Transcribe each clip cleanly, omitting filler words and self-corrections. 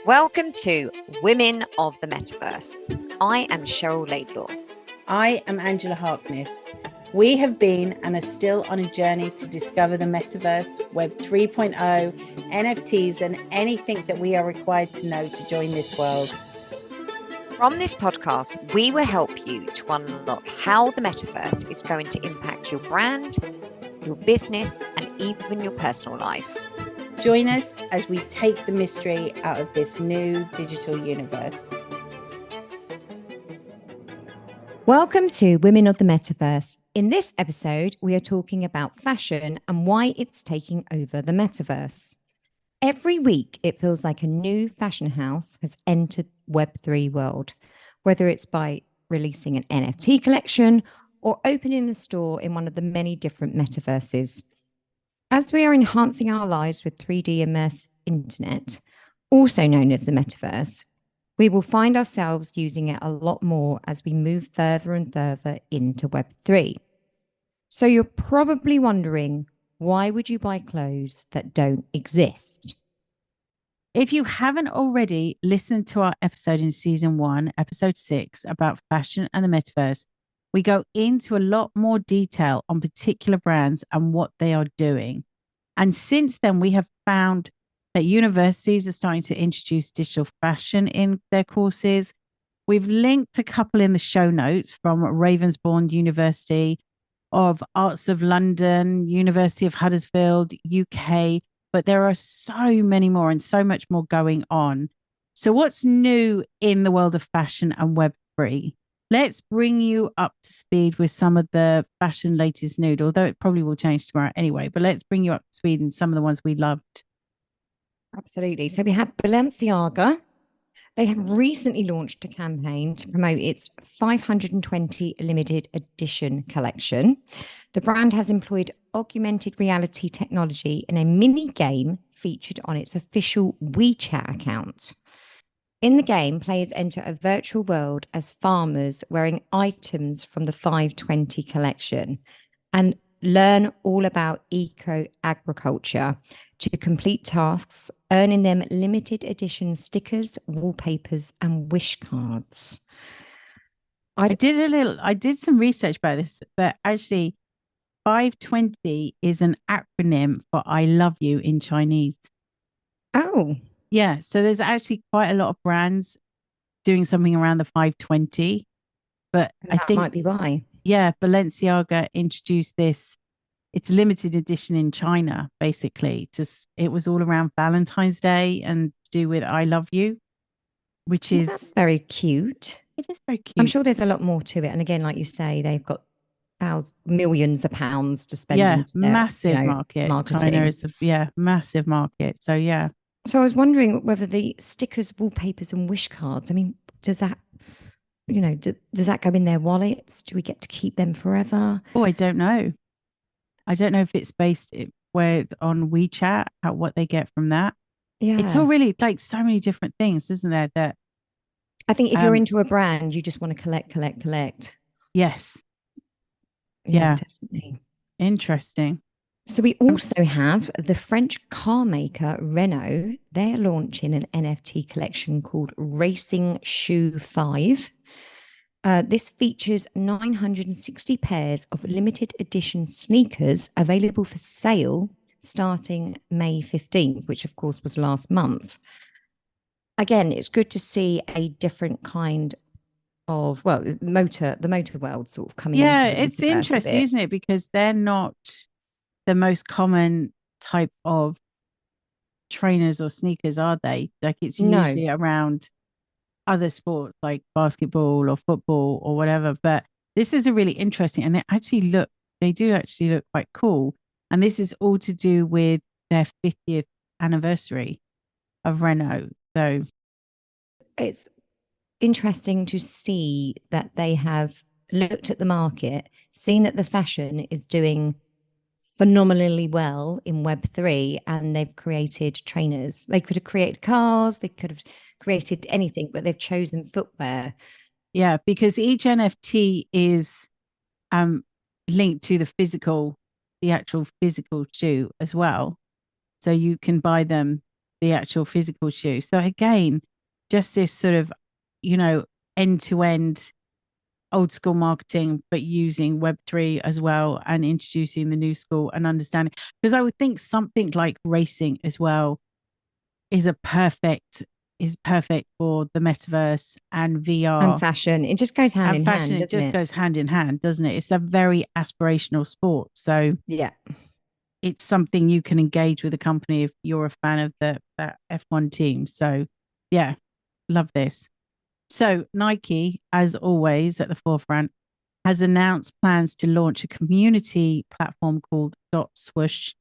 Welcome to Women of the Metaverse. I am Cheryl Laidlaw. I am Angela Harkness. We have been and are still on a journey to discover the Metaverse, Web 3.0, NFTs, and anything that we are required to know to join this world. From this podcast, we will help you to unlock how the Metaverse is going to impact your brand, your business, and even your personal life. Join us as we take the mystery out of this new digital universe. Welcome to Women of the Metaverse. In this episode, we are talking about fashion and why it's taking over the Metaverse. Every week, it feels like a new fashion house has entered Web3 world, whether it's by releasing an NFT collection or opening a store in one of the many different metaverses. As we are enhancing our lives with 3D immersive internet, also known as the Metaverse, we will find ourselves using it a lot more as we move further and further into Web3. So you're probably wondering, why would you buy clothes that don't exist? If you haven't already listened to our episode in season 1, episode 6, about fashion and the Metaverse, we go into a lot more detail on particular brands and what they are doing. And since then, we have found that universities are starting to introduce digital fashion in their courses. We've linked a couple in the show notes from Ravensbourne University, of Arts of London, University of Huddersfield, UK, but there are so many more and so much more going on. So what's new in the world of fashion and Web3? Let's bring you up to speed with some of the fashion latest news, although it probably will change tomorrow anyway, but let's bring you up to speed in some of the ones we loved. Absolutely. So we have Balenciaga. They have recently launched a campaign to promote its 520 limited edition collection. The brand has employed augmented reality technology in a mini game featured on its official WeChat account. In the game, players enter a virtual world as farmers wearing items from the 520 collection and learn all about eco-agriculture to complete tasks, earning them limited edition stickers, wallpapers, and wish cards. I did some research about this, but actually 520 is an acronym for I love you in Chinese. Oh. Yeah, so there's actually quite a lot of brands doing something around the 520, but I think might be why. Yeah, Balenciaga introduced this. It's limited edition in China, basically. It was all around Valentine's Day and to do with I love you, which is That's very cute. It is very cute. I'm sure there's a lot more to it. And again, like you say, they've got millions of pounds to spend into their, massive market. marketing. China is massive market. So yeah. So I was wondering whether the stickers, wallpapers, and wish cards, I mean, does that go in their wallets? Do we get to keep them forever? Oh, I don't know. I don't know if it's based on WeChat, what they get from that. Yeah. It's all really like so many different things, isn't there? That I think if you're into a brand, you just want to collect. Yes. Yeah, definitely. Interesting. So we also have the French car maker Renault. They're launching an NFT collection called Racing Shoe 5. This features 960 pairs of limited edition sneakers available for sale starting May 15th, which of course was last month. Again, it's good to see a different kind of, the motor world sort of coming into the it's interesting, isn't it? Because they're not the most common type of trainers or sneakers, are they? Like it's usually around other sports like basketball or football or whatever. But this is a really interesting, and they do actually look quite cool. And this is all to do with their 50th anniversary of Renault. So it's interesting to see that they have looked at the market, seen that the fashion is doing phenomenally well in Web3, and they've created trainers. They could have created cars, they could have created anything, but they've chosen footwear. Yeah, because each NFT is linked to the actual physical shoe as well. So you can buy them the actual physical shoe. So again, just this sort of, end to end old school marketing, but using Web3 as well and introducing the new school and understanding. Because I would think something like racing as well is perfect for the metaverse and VR and fashion. It just goes hand and in fashion. hand, It doesn't just it? goes hand in hand, doesn't it? It's a very aspirational sport. So Yeah. it's something you can engage with a company if you're a fan of that F1 team. So yeah, love this. So Nike, as always at the forefront, has announced plans to launch a community platform called Dot Swoosh.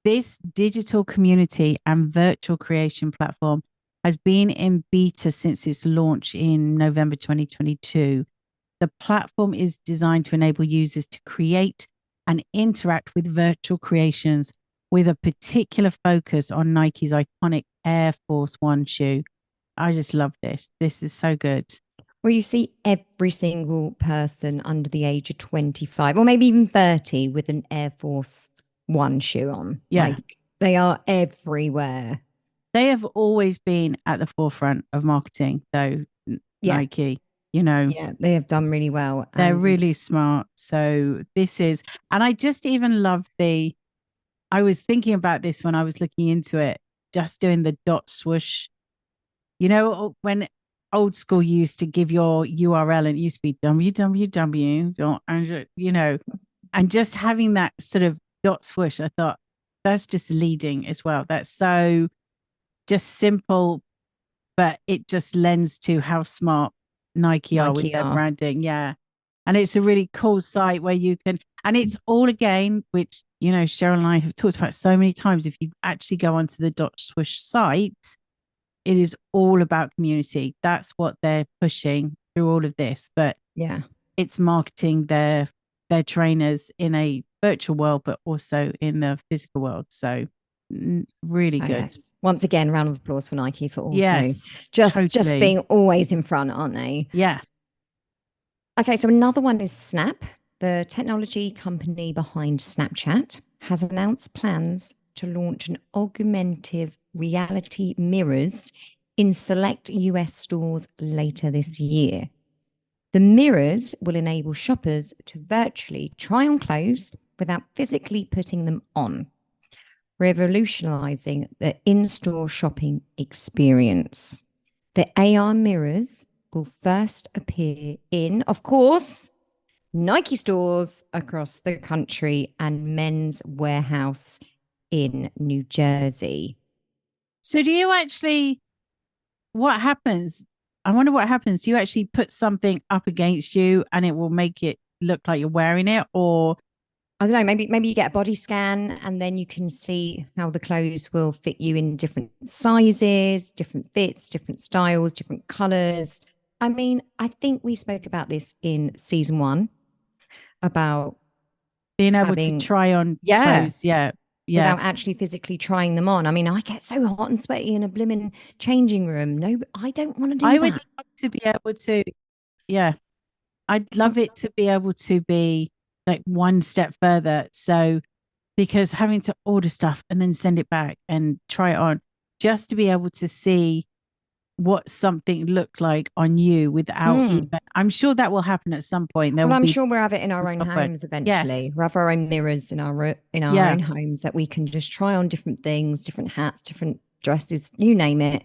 This digital community and virtual creation platform has been in beta since its launch in November 2022. The platform is designed to enable users to create and interact with virtual creations with a particular focus on Nike's iconic Air Force One shoe. I just love this. This is so good. Well, you see every single person under the age of 25 or maybe even 30 with an Air Force One shoe on. Yeah. Like they are everywhere. They have always been at the forefront of marketing, though, Yeah. Nike, Yeah, they have done really well. They're And really smart. So this is, and I just even love I was thinking about this when I was looking into it, just doing the dot swoosh. When old school used to give your URL and it used to be www. And just having that sort of dot swoosh, I thought that's just leading as well. That's so just simple, but it just lends to how smart Nike are with their branding. Yeah. And it's a really cool site where you can, and it's all again, which, Cheryl and I have talked about so many times. If you actually go onto the Dot Swoosh site, it is all about community. That's what they're pushing through all of this. But yeah, it's marketing their trainers in a virtual world, but also in the physical world. So really good. Yes. Once again, round of applause for Nike for also just just being always in front, aren't they? Yeah. Okay, so another one is Snap. The technology company behind Snapchat has announced plans to launch an augmented reality mirrors in select US stores later this year. The mirrors will enable shoppers to virtually try on clothes without physically putting them on, revolutionizing the in-store shopping experience. The AR mirrors will first appear in, of course, Nike stores across the country and Men's Warehouse in New Jersey. So do you actually, what happens? I wonder what happens. Do you actually put something up against you and it will make it look like you're wearing it? Or I don't know, maybe you get a body scan and then you can see how the clothes will fit you in different sizes, different fits, different styles, different colors. I mean, I think we spoke about this in season 1 about being able to try on clothes. Yeah. Without actually physically trying them on. I mean, I get so hot and sweaty in a blimmin' changing room. No, I don't want to do that. I would love to be able to, I'd love it to be able to be like one step further. So, because having to order stuff and then send it back and try it on, just to be able to see what something looked like on you without even, I'm sure that will happen at some point. I'm sure we'll have it in our own homes eventually. Yes. We'll have our own mirrors in our own homes that we can just try on different things, different hats, different dresses, you name it,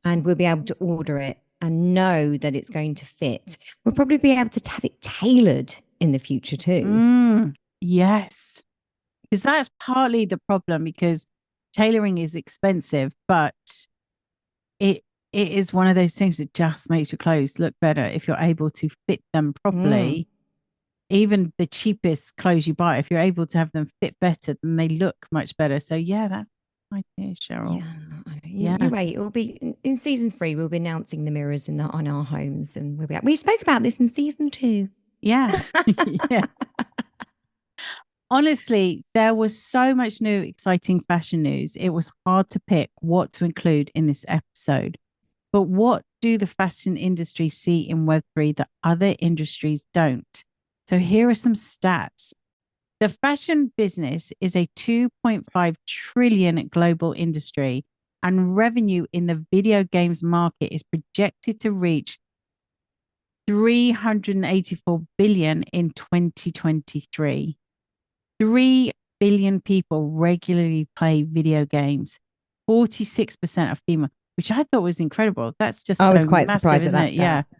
and we'll be able to order it and know that it's going to fit. We'll probably be able to have it tailored in the future too. Yes, because that's partly the problem, because tailoring is expensive, but it is one of those things that just makes your clothes look better if you're able to fit them properly. Even the cheapest clothes you buy, if you're able to have them fit better, then they look much better. So yeah, that's my idea, Cheryl. You wait. It'll be in season 3. We'll be announcing the mirrors on our homes, and we spoke about this in season 2. Yeah. Yeah. Honestly, there was so much new, exciting fashion news. It was hard to pick what to include in this episode. But what do the fashion industry see in Web3 that other industries don't? So here are some stats. The fashion business is a 2.5 trillion global industry and revenue in the video games market is projected to reach 384 billion in 2023. 3 billion people regularly play video games. 46% are female, which I thought was incredible. That's just I was so quite massive, surprised at isn't that it? stat. Yeah.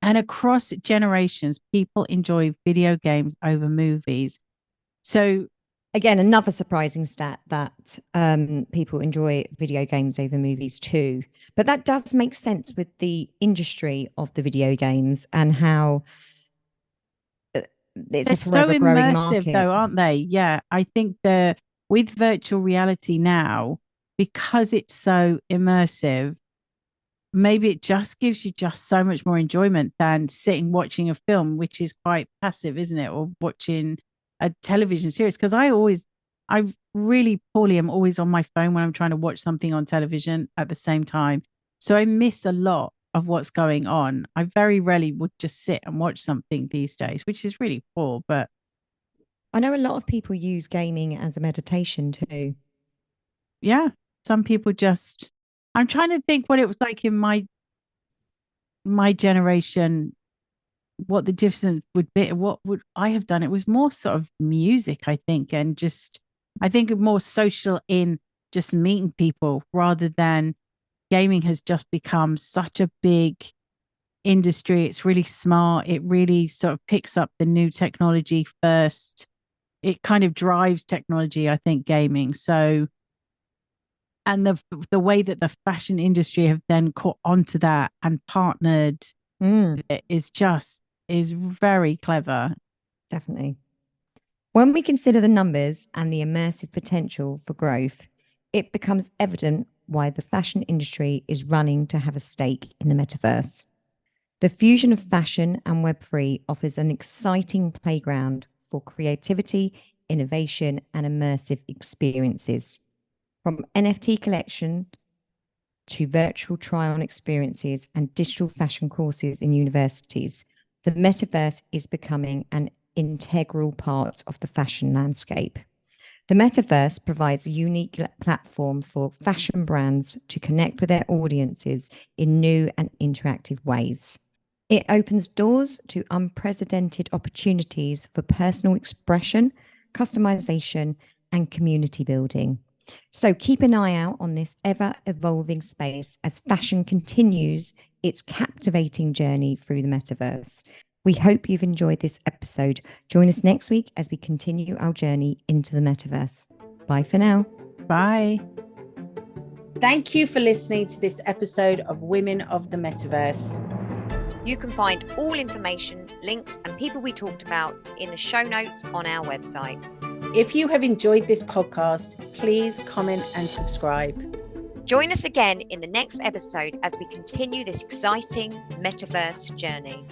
And across generations, people enjoy video games over movies. So again, another surprising stat that people enjoy video games over movies too. But that does make sense with the industry of the video games and how it's they're a forever so growing immersive, market. though, aren't they? Yeah, I think with virtual reality now, because it's so immersive, maybe it just gives you just so much more enjoyment than sitting watching a film, which is quite passive, isn't it? Or watching a television series. Because I really poorly am always on my phone when I'm trying to watch something on television at the same time. So I miss a lot of what's going on. I very rarely would just sit and watch something these days, which is really poor. But I know a lot of people use gaming as a meditation too. yeah, some people just, I'm trying to think what it was like in my generation, what the difference would be. What would I have done? It was more sort of music, I think, and just, I think more social in just meeting people rather than gaming has just become such a big industry. It's really smart. It really sort of picks up the new technology first. It kind of drives technology, I think, gaming. So, and the way that the fashion industry have then caught onto that and partnered with it is very clever. Definitely. When we consider the numbers and the immersive potential for growth, it becomes evident why the fashion industry is running to have a stake in the metaverse. The fusion of fashion and Web3 offers an exciting playground for creativity, innovation, and immersive experiences. From NFT collection to virtual try-on experiences and digital fashion courses in universities, the metaverse is becoming an integral part of the fashion landscape. The metaverse provides a unique platform for fashion brands to connect with their audiences in new and interactive ways. It opens doors to unprecedented opportunities for personal expression, customization, and community building. So keep an eye out on this ever-evolving space as fashion continues its captivating journey through the metaverse. We hope you've enjoyed this episode. Join us next week as we continue our journey into the metaverse. Bye for now. Bye. Thank you for listening to this episode of Women of the Metaverse. You can find all information, links, and people we talked about in the show notes on our website. If you have enjoyed this podcast, please comment and subscribe. Join us again in the next episode as we continue this exciting metaverse journey.